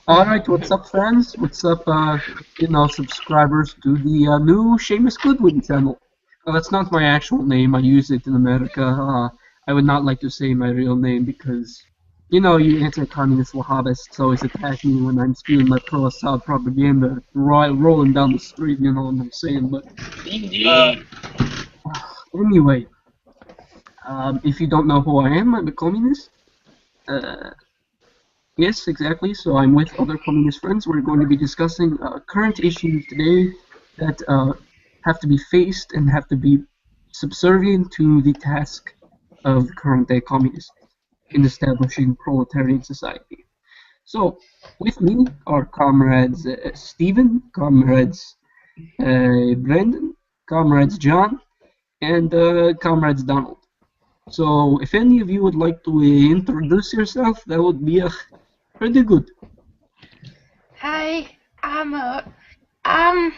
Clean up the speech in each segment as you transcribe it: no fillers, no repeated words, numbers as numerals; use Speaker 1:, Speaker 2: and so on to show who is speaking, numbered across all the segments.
Speaker 1: Alright, what's up, friends? What's up, subscribers to the new Seamus Goodwin channel? That's not my actual name, I use it in America. I would not like to say my real name because, you anti-communist Wahabbists always attack me when I'm spewing my pro-Assad propaganda, rolling down the street, you know what I'm saying, but...
Speaker 2: Indeed.
Speaker 1: Anyway, if you don't know who I am, I'm a communist. Yes, exactly. So I'm with other communist friends. We're going to be discussing current issues today that have to be faced and have to be subservient to the task of current-day communists in establishing proletarian society. So, with me are comrades Stephen, comrades Brendan, comrades John, and comrades Donald. So, if any of you would like to introduce yourself, that would be pretty good.
Speaker 2: Hi, I'm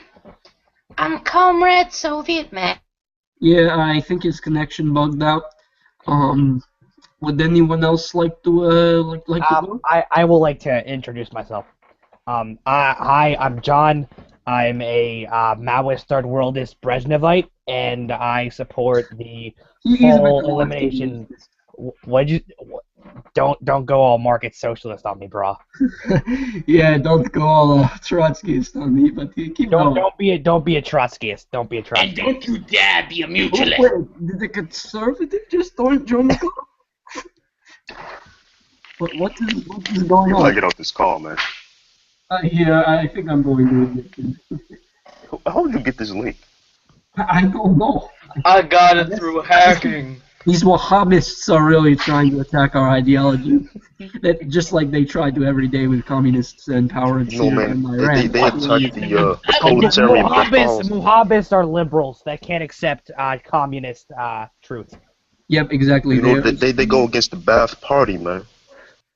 Speaker 2: Comrade Soviet Man.
Speaker 1: Yeah, I think his connection bugged out. Would anyone else like to to go?
Speaker 3: I will like to introduce myself. Hi, I'm John. I'm a Maoist third worldist Brezhnevite, and I support the full elimination. Don't go all market socialist on me, bro.
Speaker 1: Yeah, don't go all Trotskyist on me, but keep going.
Speaker 3: Don't be a Trotskyist. Don't be a Trotskyist.
Speaker 2: And don't you dare be a mutualist.
Speaker 1: Wait, did the conservative just join the call? What is going on?
Speaker 4: I get off this call, man.
Speaker 1: Yeah, I think I'm going to it.
Speaker 4: How did you get this link?
Speaker 1: I don't know.
Speaker 5: I got it through hacking.
Speaker 1: These Wahabbists are really trying to attack our ideology, that just like they try to every day with communists in power in Syria and Iran.
Speaker 4: They attack the proletarian.
Speaker 3: Wahabbists are liberals that can't accept communist truth.
Speaker 1: Yep, exactly.
Speaker 4: They go against the Ba'ath Party, man.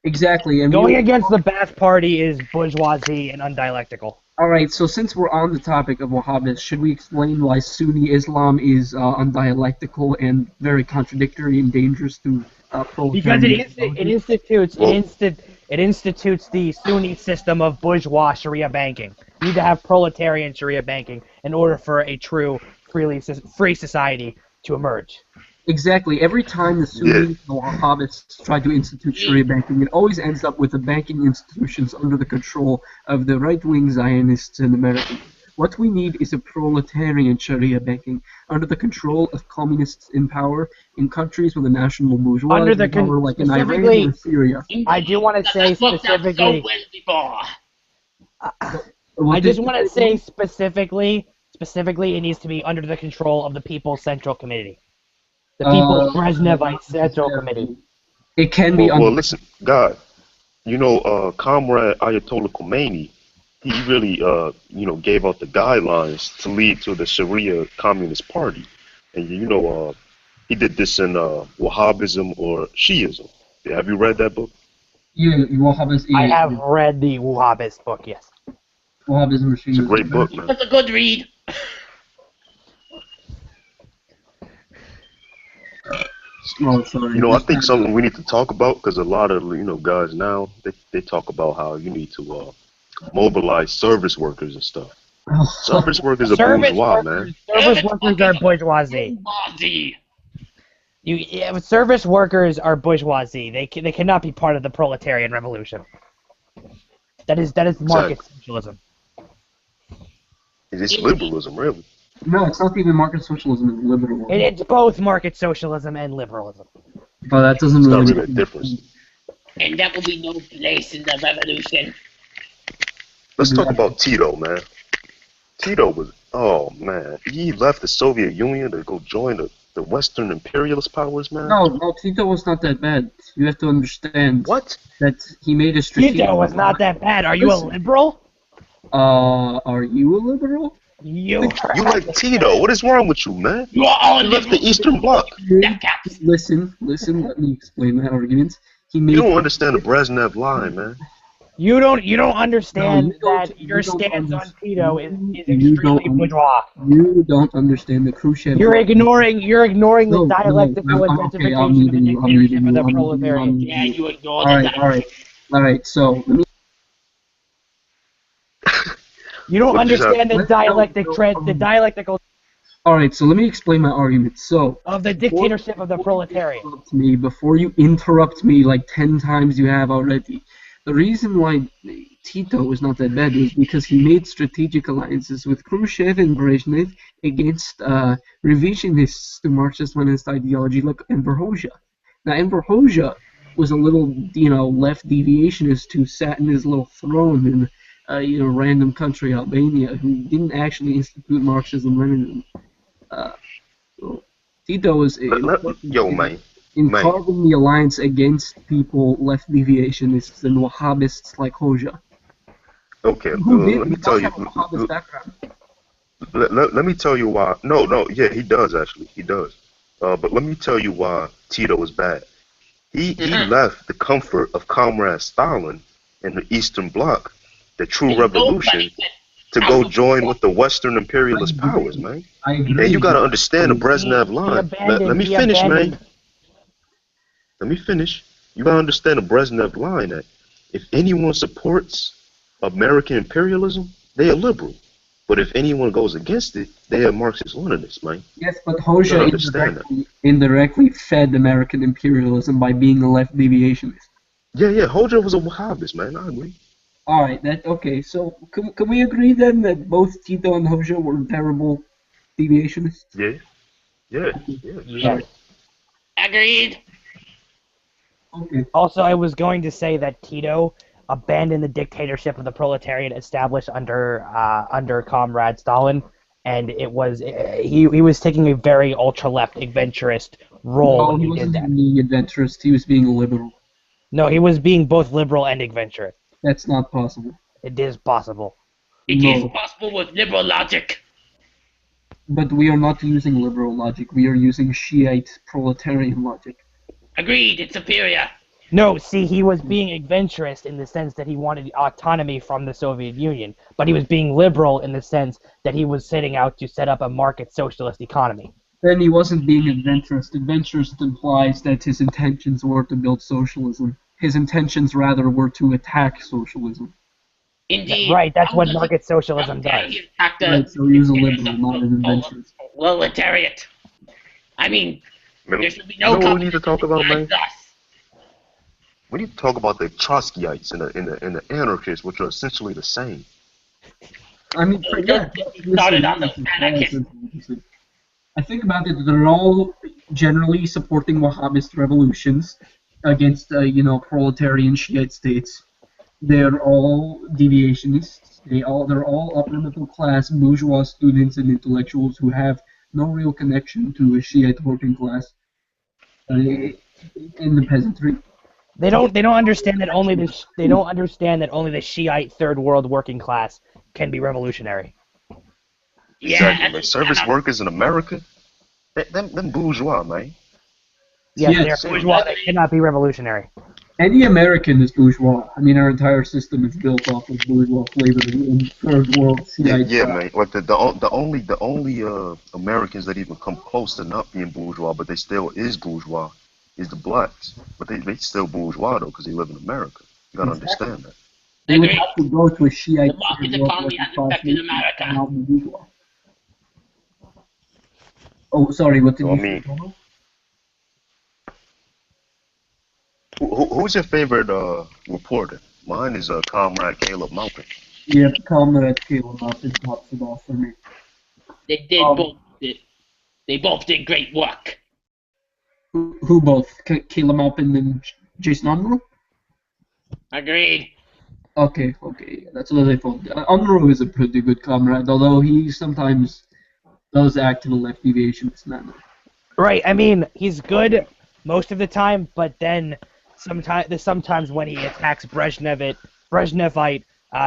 Speaker 1: Exactly. And
Speaker 3: going against the Ba'ath Party is bourgeoisie and undialectical.
Speaker 1: Alright, so since we're on the topic of Wahhabis, should we explain why Sunni Islam is undialectical and very contradictory and dangerous to proletarian?
Speaker 3: Because it institutes the Sunni system of bourgeois Sharia banking. You need to have proletarian Sharia banking in order for a true free society to emerge.
Speaker 1: Exactly. Every time the Sunni Wahhabists try to institute Sharia banking, it always ends up with the banking institutions under the control of the right-wing Zionists in America. What we need is a proletarian Sharia banking under the control of communists in power in countries with a national bourgeois in power, like in Iran or Syria.
Speaker 3: I do want to say specifically. I just want to say specifically, it needs to be under the control of the People's Central Committee. The People's Brezhnevite Central Committee.
Speaker 1: It can be.
Speaker 4: Well, listen, God, Comrade Ayatollah Khomeini, he really, gave out the guidelines to lead to the Sharia Communist Party, and he did this in Wahhabism or Shiism. Have you read that book?
Speaker 1: Yeah, Wahhabism.
Speaker 3: I have read the Wahhabist book. Yes.
Speaker 1: Wahhabism or Shiism.
Speaker 4: It's a great book, man.
Speaker 2: That's a good read.
Speaker 1: Oh, sorry.
Speaker 4: I think something we need to talk about, because a lot of guys now they talk about how you need to mobilize service workers and stuff. Service workers are bourgeois, man.
Speaker 3: Service workers are bourgeoisie. Service workers are bourgeoisie. They cannot be part of the proletarian revolution. That is market socialism.
Speaker 4: It is liberalism, really.
Speaker 1: No, it's not even market socialism, it's liberalism.
Speaker 3: It's both market socialism and liberalism.
Speaker 1: But that doesn't really
Speaker 4: make a difference.
Speaker 2: And that will be no place in the revolution.
Speaker 4: Let's talk about Tito, man. Tito was, he left the Soviet Union to go join the Western imperialist powers, man.
Speaker 1: No, Tito was not that bad. You have to understand that he made a strategic...
Speaker 3: Tito was not that bad. Are you a liberal?
Speaker 1: Are you a liberal?
Speaker 4: You like Tito. What is wrong with you, man?
Speaker 2: You are all
Speaker 4: left the Eastern Bloc.
Speaker 1: Listen, let me explain my arguments.
Speaker 4: You don't understand the Brezhnev line, man.
Speaker 3: You don't understand that your stance on Tito is extremely bourgeois.
Speaker 1: You don't understand the Khrushchev.
Speaker 3: You're ignoring the dialectical identification of the dictatorship of the proletariat.
Speaker 2: Yeah, you ignore that.
Speaker 1: All right. So
Speaker 3: You don't
Speaker 4: What just
Speaker 3: understand the
Speaker 1: happened?
Speaker 3: dialectical
Speaker 1: Alright, so let me explain my argument. So,
Speaker 3: of the dictatorship of the proletariat.
Speaker 1: before you interrupt me like 10 times you have already, the reason why Tito was not that bad was because he made strategic alliances with Khrushchev and Brezhnev against revisionists to Marxist-Leninist ideology like Enver Hoxha. Now, Enver Hoxha was a little, left deviationist who sat in his little throne in, random country, Albania, who didn't actually institute Marxism-Leninism. So Tito was
Speaker 4: Yo, man.
Speaker 1: in
Speaker 4: Man.
Speaker 1: carving the alliance against people left deviationists and Wahhabists like Hoxha.
Speaker 4: Okay,
Speaker 1: Who did?
Speaker 4: let
Speaker 1: He
Speaker 4: me tell
Speaker 1: does
Speaker 4: you.
Speaker 1: have a Wahhabist background.
Speaker 4: Let me tell you why. No, yeah, he does actually. He does. But let me tell you why Tito was bad. He left the comfort of Comrade Stalin and the Eastern Bloc, the true revolution, to go join with the Western imperialist powers, man.
Speaker 1: I agree.
Speaker 4: And you gotta understand the Brezhnev line. Let me finish, man. Let me finish. You gotta understand the Brezhnev line that if anyone supports American imperialism, they are liberal. But if anyone goes against it, they are Marxist-Leninists, man.
Speaker 1: Yes, but Hoxha indirectly fed American imperialism by being a left deviationist.
Speaker 4: Yeah, Hoxha was a Wahhabist, man. I agree.
Speaker 1: All right, okay. So can we agree then that both Tito and Hoxha were terrible deviationists?
Speaker 4: Yeah.
Speaker 3: Yes.
Speaker 2: Agreed.
Speaker 1: Okay.
Speaker 3: Also, I was going to say that Tito abandoned the dictatorship of the proletariat established under Comrade Stalin, and he was taking a very ultra-left adventurist role
Speaker 1: No,
Speaker 3: when
Speaker 1: he
Speaker 3: he
Speaker 1: wasn't
Speaker 3: did that.
Speaker 1: being adventurist. He was being a liberal.
Speaker 3: No, he was being both liberal and adventurous.
Speaker 1: That's not possible.
Speaker 3: It is possible.
Speaker 2: It
Speaker 1: No.
Speaker 2: is possible with liberal logic.
Speaker 1: But we are not using liberal logic. We are using Shiite proletarian logic.
Speaker 2: Agreed, it's superior.
Speaker 3: No, see, he was being adventurous in the sense that he wanted autonomy from the Soviet Union, but he was being liberal in the sense that he was setting out to set up a market socialist economy.
Speaker 1: Then he wasn't being adventurous. Adventurous implies that his intentions were to build socialism. His intentions, rather, were to attack socialism.
Speaker 2: Indeed.
Speaker 3: Right, that's what market socialism does.
Speaker 1: Right, so he was a liberal, not an adventurous.
Speaker 2: Proletariat. I mean, there should be
Speaker 4: You know
Speaker 2: no
Speaker 4: what we need to talk about, man?
Speaker 2: besides us.
Speaker 4: We need to talk about the Trotskyites and the anarchists, which are essentially the same.
Speaker 1: I mean, yeah.
Speaker 2: Started on those anarchists.
Speaker 1: I think about it, they're all generally supporting Wahhabist revolutions against, proletarian Shiite states. They're all deviationists. They're all upper middle class bourgeois students and intellectuals who have no real connection to a Shiite working class in the peasantry.
Speaker 3: They don't understand that only the Shiite third world working class can be revolutionary.
Speaker 4: Exactly. Like service workers in America, them bourgeois, man.
Speaker 3: Yes, they're bourgeois. They cannot be revolutionary.
Speaker 1: Any American is bourgeois. I mean, our entire system is built off of bourgeois flavor in third world Shiite.
Speaker 4: Yeah, man. Like the only Americans that even come close to not being bourgeois, but they still is bourgeois, is the blacks. But they still bourgeois though, because they live in America. You gotta understand that.
Speaker 1: They would have to go to a Shiite
Speaker 2: The market
Speaker 1: third world
Speaker 2: economy
Speaker 1: working
Speaker 2: has
Speaker 1: class
Speaker 2: affected
Speaker 1: and
Speaker 2: America.
Speaker 1: not be bourgeois. Oh, sorry. What did
Speaker 4: So,
Speaker 1: you
Speaker 4: I mean,
Speaker 1: say?
Speaker 4: Who's your favorite reporter? Mine is Comrade Caleb Maupin.
Speaker 1: Yeah, Comrade Caleb Maupin tops it off for me.
Speaker 2: They both did great work.
Speaker 1: Who both? Caleb Maupin and Jason Unruh?
Speaker 2: Agreed.
Speaker 1: Okay, that's what I thought. Unruh is a pretty good comrade, although he sometimes does act in a left deviationist manner.
Speaker 3: Right. I mean, he's good most of the time, but then sometimes when he attacks Brezhnevite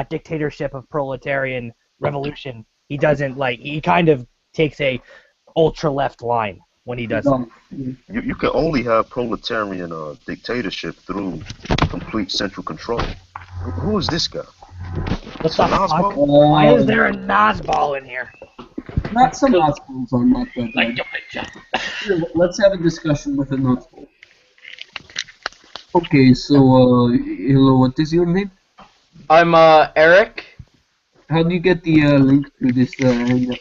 Speaker 3: dictatorship of proletarian revolution, he doesn't he kind of takes a ultra left line when he does that.
Speaker 4: You can only have proletarian dictatorship through complete central control. Who is this guy?
Speaker 3: What the fuck? Why is there a Nazball in here?
Speaker 1: Not some Nazballs are not that bad. Here, let's have a discussion with a Nazball. Okay, so, hello, what is your name?
Speaker 5: I'm Eric.
Speaker 1: How do you get the link to this hangout?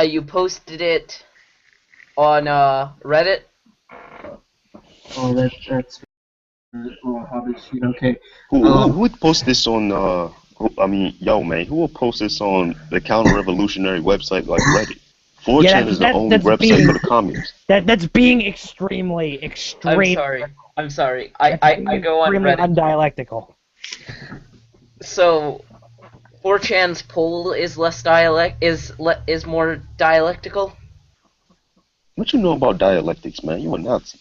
Speaker 6: You posted it on Reddit.
Speaker 1: Oh, that's Wahabbists. Okay.
Speaker 4: Who would post this on? Yo, man, who will post this on the counter-revolutionary website like Reddit? 4chan is the only website for the communists.
Speaker 3: That's being extremely.
Speaker 6: I'm sorry. I go on
Speaker 3: extremely
Speaker 6: Reddit.
Speaker 3: undialectical.
Speaker 6: So, 4chan's poll is is more dialectical.
Speaker 4: What you know about dialectics, man? You a Nazi.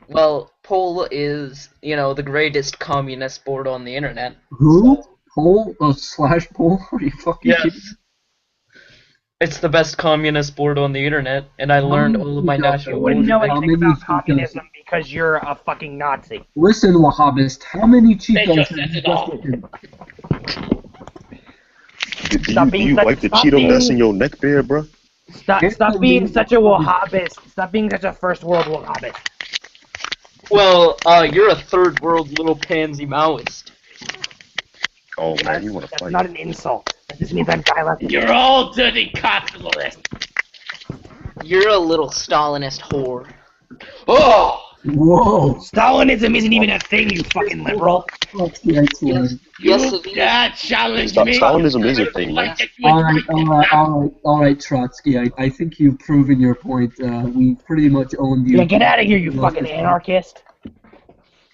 Speaker 6: Well, poll is, the greatest communist board on the internet.
Speaker 1: Who? Poll? Slash poll? Are you fucking kidding?
Speaker 6: Yes. It's the best communist board on the internet, and I learned all of my national.
Speaker 3: You wouldn't know
Speaker 1: How
Speaker 3: anything
Speaker 1: many
Speaker 3: about communism because you're a fucking Nazi.
Speaker 1: Listen, Wahhabist, how many Cheetos
Speaker 2: just
Speaker 1: have
Speaker 2: said
Speaker 1: you
Speaker 2: it all.
Speaker 4: Do you wipe the Cheeto dust in your neck there, bro?
Speaker 3: Stop being such a Wahhabist. Stop being such a first world Wahhabist.
Speaker 6: Well, you're a third world little pansy Maoist.
Speaker 4: Oh man, you want to
Speaker 3: That's
Speaker 4: fight?
Speaker 3: not an insult. That just means I'm dialectical.
Speaker 2: You're all dirty capitalists.
Speaker 6: You're a little Stalinist whore.
Speaker 2: Oh!
Speaker 1: Whoa!
Speaker 3: Stalinism isn't even a thing, you fucking liberal.
Speaker 1: Fuck the Iceland.
Speaker 6: Yes, it is.
Speaker 2: That challenge me.
Speaker 4: Stalinism is a thing, man.
Speaker 1: Alright, Trotsky, I think you've proven your point. We pretty much owned you.
Speaker 3: Yeah, get out of here, you fucking anarchist.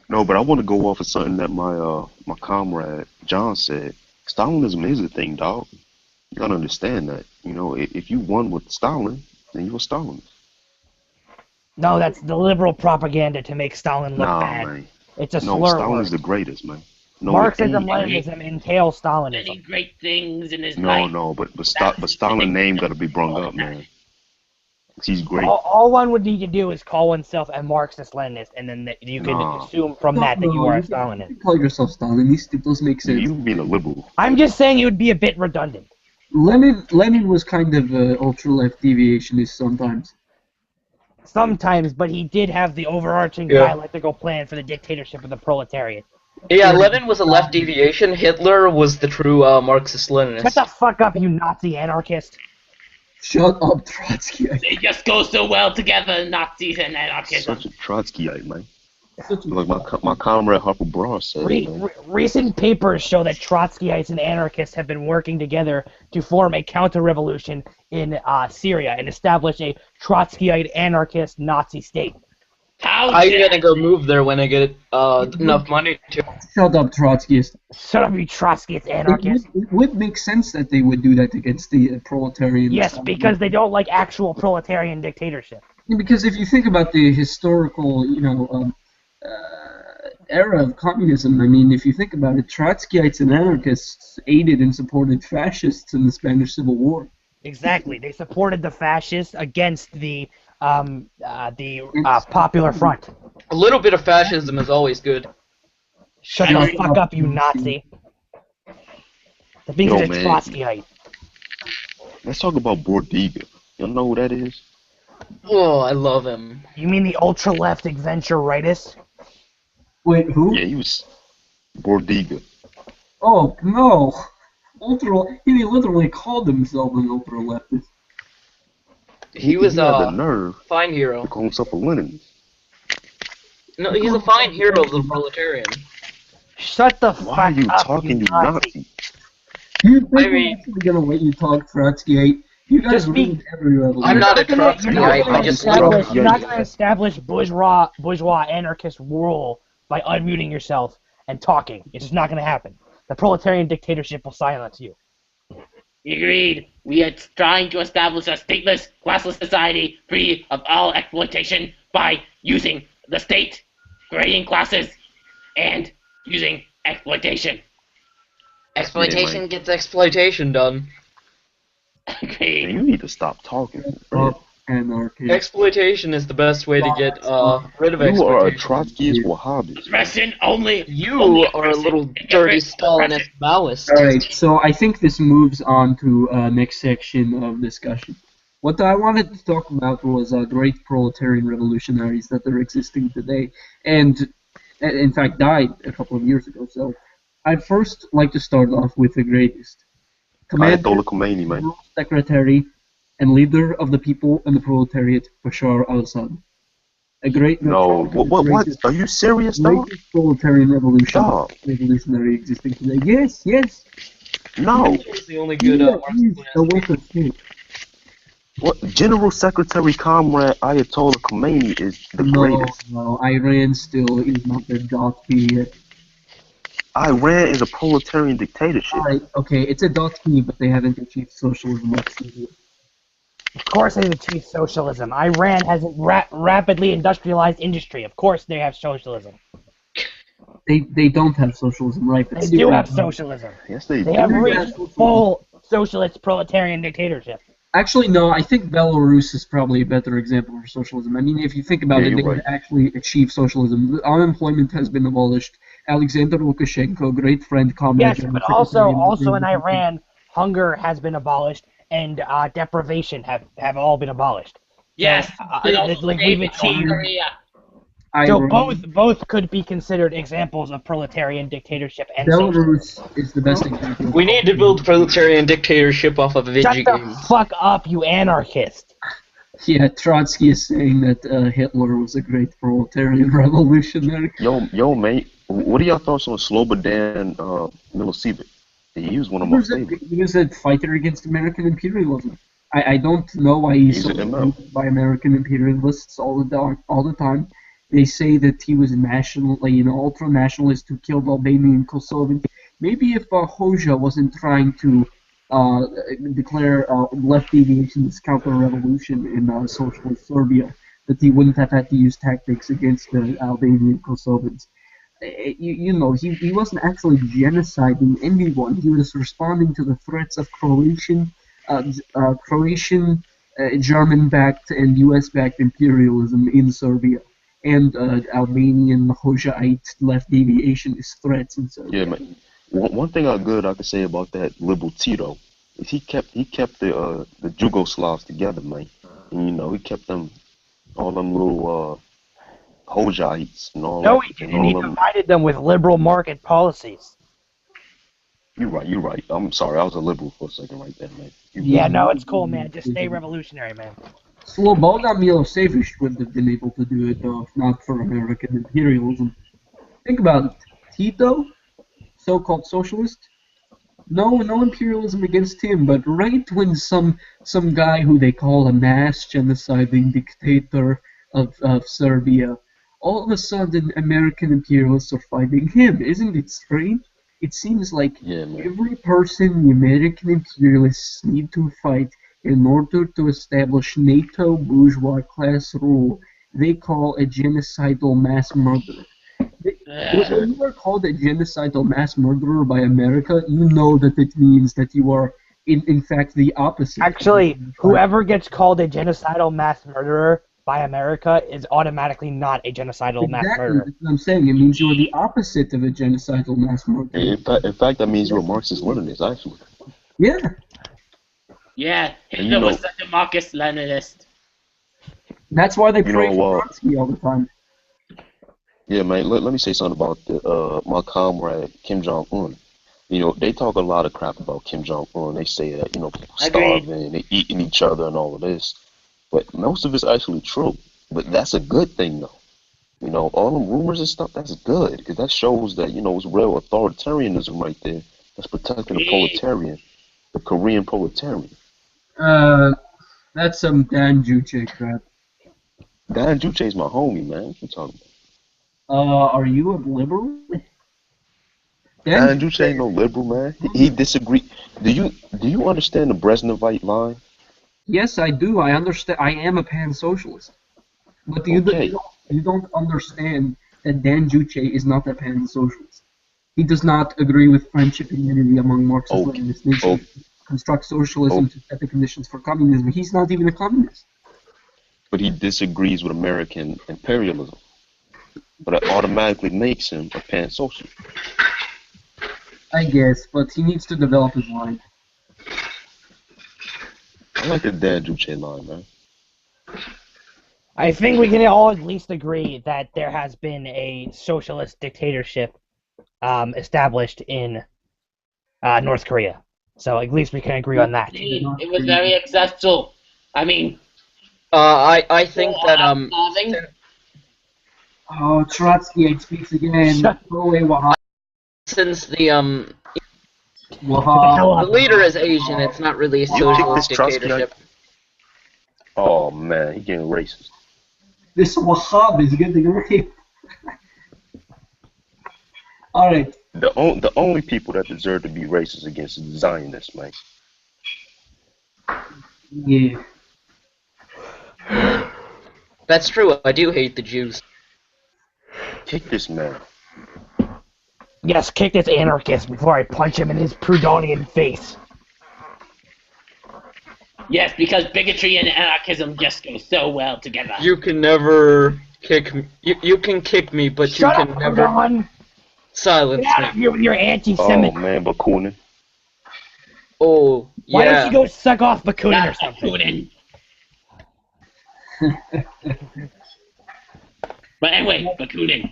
Speaker 4: No, but I want to go off of something that my comrade John said. Stalinism is a thing, dog. You gotta understand that. If you won with Stalin, then you were Stalinist.
Speaker 3: No, that's the liberal propaganda to make Stalin look
Speaker 4: Nah,
Speaker 3: bad.
Speaker 4: man.
Speaker 3: It's a
Speaker 4: No,
Speaker 3: slur
Speaker 4: Stalin's
Speaker 3: word.
Speaker 4: the greatest, man. No,
Speaker 3: Marxism,
Speaker 4: it ain't.
Speaker 3: Leninism entails
Speaker 2: Many
Speaker 3: Stalinism.
Speaker 2: great things in his life.
Speaker 4: No, but Stalin's name gotta be brung up, man. 'Cause he's great.
Speaker 3: All one would need to do is call oneself a Marxist-Leninist, and then you can assume from that you are a Stalinist.
Speaker 1: You call yourself Stalinist, it does make sense.
Speaker 4: You being a liberal.
Speaker 3: I'm just saying it would be a bit redundant.
Speaker 1: Lenin was kind of ultra-left deviationist sometimes.
Speaker 3: Sometimes, but he did have the overarching dialectical plan for the dictatorship of the proletariat.
Speaker 6: Yeah, Lenin was a left deviation. Hitler was the true Marxist-Leninist.
Speaker 3: Shut the fuck up, you Nazi anarchist.
Speaker 1: Shut up, Trotsky.
Speaker 2: They just go so well together, Nazis and anarchism.
Speaker 4: Such a Trotskyite, man. Like my comrade Harper Bras said. man.
Speaker 3: Recent papers show that Trotskyites and anarchists have been working together to form a counter-revolution in Syria and establish a Trotskyite anarchist Nazi state.
Speaker 6: I'm gonna go move there when I get enough money to.
Speaker 1: Shut up, Trotskyist.
Speaker 3: Shut up, you Trotskyist anarchist.
Speaker 1: It would make sense that they would do that against the proletarian.
Speaker 3: Yes, because they don't like actual proletarian dictatorship.
Speaker 1: Because if you think about the historical, era of communism, I mean, if you think about it, Trotskyites and anarchists aided and supported fascists in the Spanish Civil War.
Speaker 3: Exactly. They supported the fascists against the Popular Front.
Speaker 6: A little bit of fascism is always good.
Speaker 3: Shut the fuck up, you Nazi. The being a
Speaker 4: man.
Speaker 3: Trotskyite.
Speaker 4: Let's talk about Bordiga. Y'all know who that is?
Speaker 6: Oh, I love him.
Speaker 3: You mean the ultra-left adventure rightist?
Speaker 1: Wait, who?
Speaker 4: Yeah, he was Bordiga.
Speaker 1: Oh, no. He literally called himself an ultra-leftist.
Speaker 6: He was
Speaker 4: had the nerve
Speaker 6: fine hero.
Speaker 4: to call himself a Leninist.
Speaker 6: No, he's a fine hero of the proletarian.
Speaker 3: Shut the
Speaker 4: Why are
Speaker 3: fuck
Speaker 4: you
Speaker 3: up,
Speaker 4: talking, you
Speaker 3: Nazi.
Speaker 4: Nazi?
Speaker 1: You think
Speaker 6: I
Speaker 1: we're
Speaker 6: mean-
Speaker 1: actually gonna let you talk, Trotskyite? You guys
Speaker 3: Just be-
Speaker 1: ruined every revolution.
Speaker 6: I'm not a
Speaker 3: You're not
Speaker 6: Trotskyite,
Speaker 3: gonna
Speaker 6: I just
Speaker 3: establish-
Speaker 4: like-
Speaker 3: You're not going to establish bourgeois anarchist rule by unmuting yourself and talking. It's just not going to happen. The proletarian dictatorship will silence you.
Speaker 2: Agreed. We are trying to establish a stateless, classless society free of all exploitation by using the state, creating classes, and using exploitation.
Speaker 6: Exploitation gets exploitation done.
Speaker 4: Man,
Speaker 2: Agreed.
Speaker 4: you need to stop talking.
Speaker 1: Up anarchy.
Speaker 6: Exploitation is the best way to get rid of
Speaker 4: You are a
Speaker 6: exploitation.
Speaker 4: Trotskyist Wahhabist.
Speaker 2: Expression only.
Speaker 6: You
Speaker 2: only
Speaker 6: are a little
Speaker 2: expression.
Speaker 6: dirty
Speaker 2: Expression.
Speaker 6: Stalinist Maoist.
Speaker 1: Alright, so I think this moves on to next section of discussion. What I wanted to talk about was great proletarian revolutionaries that are existing today, and in fact died a couple of years ago. So I'd first like to start off with the greatest. Commander,
Speaker 4: Ayatollah Khomeini, man.
Speaker 1: General Secretary, and leader of the people and the proletariat, Bashar al-Assad. A great,
Speaker 4: No,
Speaker 1: probably the
Speaker 4: what?
Speaker 1: greatest,
Speaker 4: Are you serious, dog?
Speaker 1: greatest proletarian
Speaker 4: Dog,
Speaker 1: revolutionary existing today. Yes, yes,
Speaker 4: no.
Speaker 6: He's the only
Speaker 1: he
Speaker 6: good
Speaker 1: is a
Speaker 6: Marxist.
Speaker 1: worker too.
Speaker 4: What? General Secretary Comrade Ayatollah Khomeini is the
Speaker 1: No,
Speaker 4: greatest.
Speaker 1: no, Iran still is not the dot-p yet.
Speaker 4: Iran is a proletarian dictatorship.
Speaker 1: Alright, okay, it's a dot-p, but they haven't achieved socialism like Syria.
Speaker 3: Of course they've achieved socialism. Iran has a rapidly industrialized industry. Of course they have socialism.
Speaker 1: They don't have socialism, right? But
Speaker 3: They
Speaker 1: Syria
Speaker 3: do have
Speaker 1: does.
Speaker 3: socialism.
Speaker 4: Yes, they
Speaker 3: They
Speaker 4: do.
Speaker 3: have
Speaker 1: Syria
Speaker 3: reached
Speaker 1: has socialism.
Speaker 3: full socialist proletarian dictatorship.
Speaker 1: Actually, no, I think Belarus is probably a better example for socialism. I mean, if you think about
Speaker 4: Yeah,
Speaker 1: it,
Speaker 4: you're
Speaker 1: they
Speaker 4: right.
Speaker 1: actually achieved socialism. Unemployment has been abolished. Alexander Lukashenko, great friend, comrade,
Speaker 3: Yes,
Speaker 1: General
Speaker 3: but
Speaker 1: Secretary,
Speaker 3: also in Iran, hunger has been abolished and deprivation have all been abolished.
Speaker 2: Yes, and also
Speaker 3: Like
Speaker 2: same
Speaker 3: we've
Speaker 2: in North
Speaker 3: achieved.
Speaker 2: Korea.
Speaker 3: So
Speaker 1: Iran,
Speaker 3: both could be considered examples of proletarian dictatorship and socialism.
Speaker 1: Belarus is the best example.
Speaker 6: We need to build proletarian dictatorship off of a
Speaker 3: Shut
Speaker 6: video
Speaker 3: the
Speaker 6: game.
Speaker 3: fuck up, you anarchist!
Speaker 1: Yeah, Trotsky is saying that Hitler was a great proletarian revolutionary.
Speaker 4: Yo, mate. What are your thoughts on Slobodan Milosevic? He was one of my favorites.
Speaker 1: He was a fighter against American imperialism. I don't know why he's
Speaker 4: He's
Speaker 1: so
Speaker 4: an ML.
Speaker 1: hated by American imperialists all the time. They say that he was a ultra nationalist who killed Albanian Kosovans. Maybe if Hoxha wasn't trying to declare left-deviationist counter-revolution in socialist Serbia, that he wouldn't have had to use tactics against the Albanian Kosovans. He wasn't actually genociding anyone. He was responding to the threats of Croatian, German-backed, and U.S.-backed imperialism in Serbia, and Albanian Hoxhaite left deviationist threats in Serbia.
Speaker 4: Yeah, man. One thing I could say about that liberal Tito is he kept the Jugoslavs together, man. And, he kept them all them little Hoxhaites and all
Speaker 3: No,
Speaker 4: that.
Speaker 3: he
Speaker 4: And
Speaker 3: didn't. He
Speaker 4: all them.
Speaker 3: divided them with liberal market policies.
Speaker 4: You're right. I'm sorry, I was a liberal for a second right there, man.
Speaker 3: Yeah, no, it's cool, man. Just stay revolutionary, man.
Speaker 1: Slobodan Milosevic wouldn't have been able to do it, though, if not for American imperialism. Think about it. Tito, so-called socialist, no imperialism against him, but right when some guy who they call a mass genociding dictator of Serbia, all of a sudden American imperialists are fighting him. Isn't it strange? It seems like
Speaker 4: Yeah, man.
Speaker 1: every person the American imperialists need to fight in order to establish NATO bourgeois class rule they call a genocidal mass murder. When you are called a genocidal mass murderer by America, you know that it means that you are, in fact, the opposite.
Speaker 3: Actually, whoever gets called a genocidal mass murderer by America is automatically not a genocidal mass
Speaker 1: Exactly,
Speaker 3: murderer.
Speaker 1: that's what I'm saying. It means you are the opposite of a genocidal mass murderer.
Speaker 4: In fact, that means you're a Marxist-Leninist, actually.
Speaker 1: Yeah.
Speaker 2: Yeah,
Speaker 4: And
Speaker 2: Hitler was such a Marxist-Leninist.
Speaker 1: That's why they pray
Speaker 4: know,
Speaker 1: for Trotsky all the time.
Speaker 4: Yeah, man. Let me say something about my comrade Kim Jong Un. They talk a lot of crap about Kim Jong Un. They say that people
Speaker 2: Agreed.
Speaker 4: starving, they eating each other, and all of this. But most of it's actually true. But that's a good thing, though. All them rumors and stuff. That's good because that shows that it's real authoritarianism right there. That's protecting the proletarian, the Korean proletarian.
Speaker 1: That's some Dan Juche crap.
Speaker 4: Dan Juche's my homie, man. What you talking
Speaker 1: Are you a liberal?
Speaker 4: about? Dan Juche ain't no liberal, man. He disagreed. Do you understand the Brezhnevite line?
Speaker 1: Yes, I do. I understand. I am a pan-socialist. But you don't understand that Dan Juche is not a pan-socialist. He does not agree with friendship and unity among Marxist-Leninist nations. Construct socialism to set the conditions for communism. He's not even a communist.
Speaker 4: But he disagrees with American imperialism. But it automatically makes him a pan-socialist.
Speaker 1: I guess, but he needs to develop his line.
Speaker 4: I like the Dan Juche line, man.
Speaker 3: I think we can all at least agree that there has been a socialist dictatorship established in North Korea. So at least we can agree on that.
Speaker 2: It was very successful. I mean,
Speaker 6: I think that
Speaker 2: starving.
Speaker 1: Oh, Trotsky speaks again.
Speaker 3: Shut-
Speaker 1: Go away, Wahab.
Speaker 6: since the
Speaker 1: Wahab.
Speaker 6: leader is Asian, it's not really a socialist
Speaker 4: this Trotsky
Speaker 6: dictatorship.
Speaker 4: Oh man, he getting racist.
Speaker 1: This Wahab is getting raped. Alright.
Speaker 4: The only people that deserve to be racist against is the Zionists, man.
Speaker 1: Yeah.
Speaker 6: That's true. I do hate the Jews.
Speaker 4: Kick this man.
Speaker 3: Yes, kick this anarchist before I punch him in his Proudhonian face.
Speaker 2: Yes, because bigotry and anarchism just go so well together.
Speaker 6: You can never kick me. You can kick me, but
Speaker 3: Shut
Speaker 6: you
Speaker 3: up,
Speaker 6: can never
Speaker 3: Proudhon!
Speaker 6: silence
Speaker 3: Get out of
Speaker 6: me.
Speaker 3: here with your
Speaker 4: Oh
Speaker 3: anti-Semitism.
Speaker 4: man, Bakunin.
Speaker 6: Oh,
Speaker 3: Why don't
Speaker 6: yeah.
Speaker 3: you go suck off Bakunin or
Speaker 2: Not
Speaker 3: something?
Speaker 2: Putin. But anyway, Bakunin.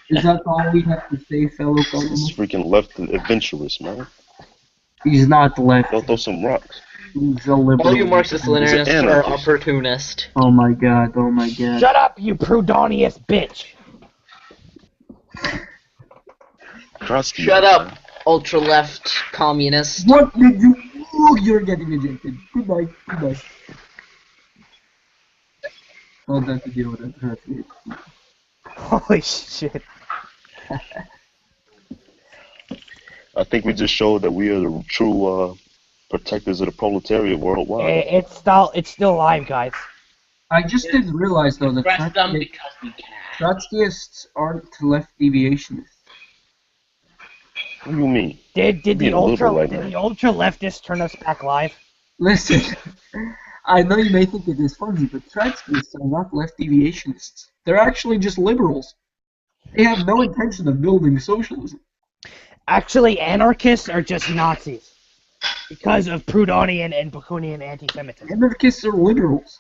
Speaker 1: Is that all we have to say, fellow
Speaker 4: This
Speaker 1: communists?
Speaker 4: freaking left adventurous, man.
Speaker 1: He's not left.
Speaker 4: They'll throw some rocks.
Speaker 1: He's a liberal.
Speaker 6: All you Marxist-Leninists are
Speaker 4: anarchist.
Speaker 6: opportunist.
Speaker 1: Oh my god, oh my god.
Speaker 3: Shut up, you Proudhoniest bitch!
Speaker 4: Trotsky.
Speaker 6: Shut
Speaker 4: man.
Speaker 6: up, ultra-left communist.
Speaker 1: What did you... Oh, you're getting ejected. Goodbye, goodbye. Well done to deal with it.
Speaker 3: Holy shit.
Speaker 4: I think we just showed that we are the true protectors of the proletariat worldwide.
Speaker 3: It's still alive, guys.
Speaker 1: I just didn't realize, though, that
Speaker 2: Press them because we can.
Speaker 1: Trotskyists aren't left-deviationists.
Speaker 4: What do you mean?
Speaker 3: Did the
Speaker 4: Being a liberal right now.
Speaker 3: ultra leftists turn us back live?
Speaker 1: Listen, I know you may think it is funny, but Trotskyists are not left-deviationists. They're actually just liberals. They have no intention of building socialism.
Speaker 3: Actually, anarchists are just Nazis because of Proudhonian and Bakunian anti-Semitism.
Speaker 1: Anarchists are liberals.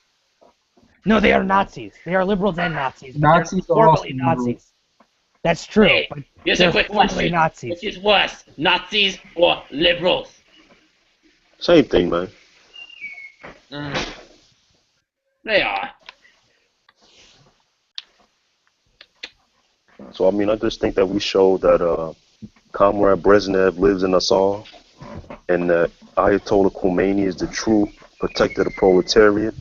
Speaker 3: No, they are Nazis. They are liberals and Nazis. But
Speaker 1: Nazis
Speaker 3: they're
Speaker 1: are also
Speaker 3: formally
Speaker 1: liberals.
Speaker 3: Nazis. That's true.
Speaker 2: Hey,
Speaker 3: But
Speaker 2: here's
Speaker 3: they're
Speaker 2: a quick
Speaker 3: formally
Speaker 2: question.
Speaker 3: Nazis.
Speaker 2: Which is worse, Nazis or liberals?
Speaker 4: Same thing, man.
Speaker 2: They are.
Speaker 4: So I mean, I just think that we showed that Comrade Brezhnev lives in us all, and that Ayatollah Khomeini is the true protector of the proletariat,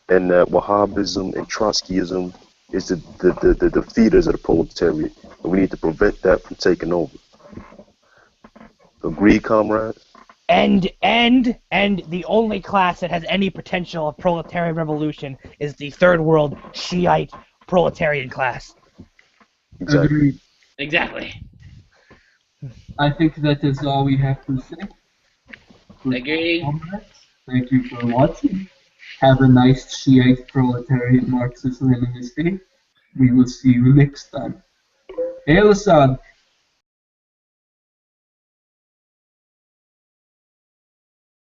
Speaker 4: and that Wahhabism and Trotskyism is the defeaters of the proletariat, and we need to prevent that from taking over. Agreed, comrade?
Speaker 3: And the only class that has any potential of proletarian revolution is the third world Shiite proletarian class.
Speaker 4: Exactly.
Speaker 1: Agreed.
Speaker 2: Exactly.
Speaker 1: I think that is all we have to say.
Speaker 2: Agreed.
Speaker 1: Thank you for watching. Have a nice Shiite proletariat Marxist Leninist day. We will see you next time. Hey, Hassan.